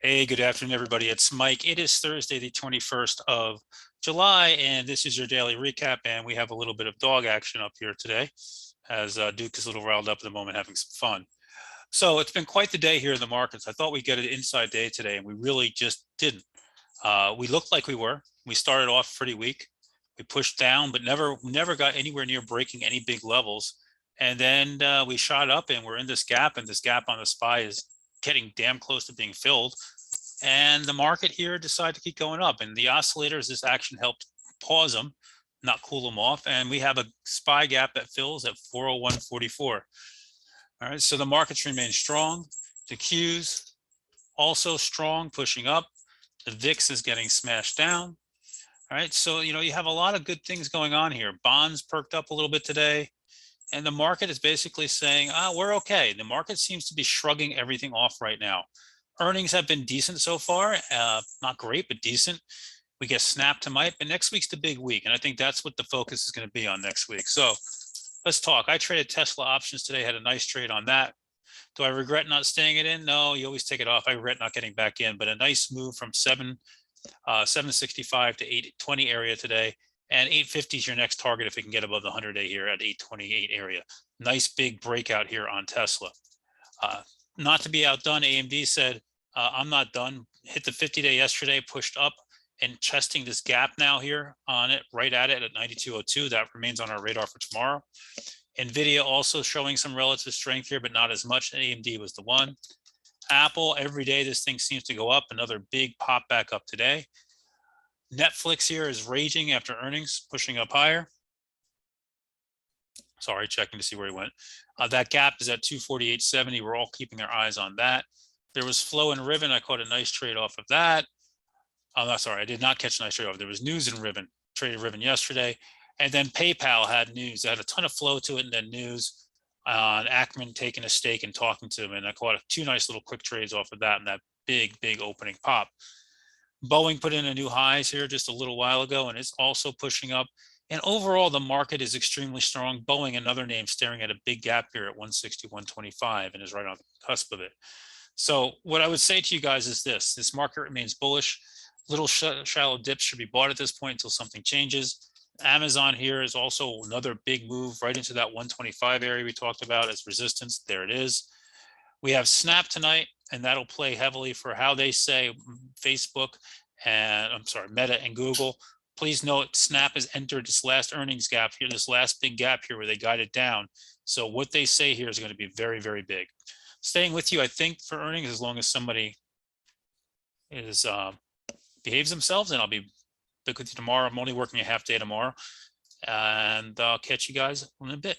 Hey, good afternoon, everybody. It's Mike. It is Thursday, the 21st of July, and this is your daily recap. And we have a little bit of dog action up here today as Duke is a little riled up at the moment, having some fun. So it's been quite the day here in the markets. I thought we'd get an inside day today, and we really just didn't. We looked like we were. We started off pretty weak. We pushed down, but never got anywhere near breaking any big levels. And then we shot up, and we're in this gap, and this gap on the SPY is getting damn close to being filled. And the market here decided to keep going up. And the oscillators, this action helped pause them, not cool them off. And we have a SPY gap that fills at 401.44. All right, so the markets remain strong. The Qs also strong, pushing up. The VIX is getting smashed down. All right, so you have a lot of good things going on here. Bonds perked up a little bit today, and the market is basically saying, we're okay. The market seems to be shrugging everything off right now. Earnings have been decent so far, not great, but decent. We get snap tonight, but next week's the big week, and I think that's what the focus is going to be on next week. So let's talk. I traded Tesla options today, had a nice trade on that. Do I regret not staying it in? No, you always take it off. I regret not getting back in, but a nice move from 765 to 820 area today, and 850 is your next target if it can get above the 100-day here at 828 area. Nice big breakout here on Tesla. Not to be outdone, AMD said, I'm not done. Hit the 50-day yesterday, pushed up and testing this gap now here on it, right at it at 92.02. That remains on our radar for tomorrow. NVIDIA also showing some relative strength here, but not as much. AMD was the one. Apple, every day this thing seems to go up. Another big pop back up today. Netflix here is raging after earnings, pushing up higher. Sorry, checking to see where he went. That gap is at 248.70. We're all keeping our eyes on that. There was flow in Ribbon. I caught a nice trade off of that. Oh, sorry, I did not catch a nice trade off. There was news in Ribbon, traded Ribbon yesterday. And then PayPal had news. It had a ton of flow to it, and then news on Ackman taking a stake and talking to him. And I caught two nice little quick trades off of that and that big opening pop. Boeing put in a new highs here just a little while ago, and it's also pushing up. And overall, the market is extremely strong. Boeing, another name, staring at a big gap here at 161.25 and is right on the cusp of it. So what I would say to you guys is this market remains bullish. Little shallow dips should be bought at this point until something changes. Amazon here is also another big move right into that 125 area we talked about as resistance. There it is. We have Snap tonight, and that'll play heavily for how they say Facebook and Meta and Google. Please note, Snap has entered this last earnings gap here, this last big gap here where they guided down. So what they say here is going to be very, very big. Staying with you, I think, for earnings, as long as somebody is behaves themselves, and I'll be back with you tomorrow. I'm only working a half day tomorrow, and I'll catch you guys in a bit.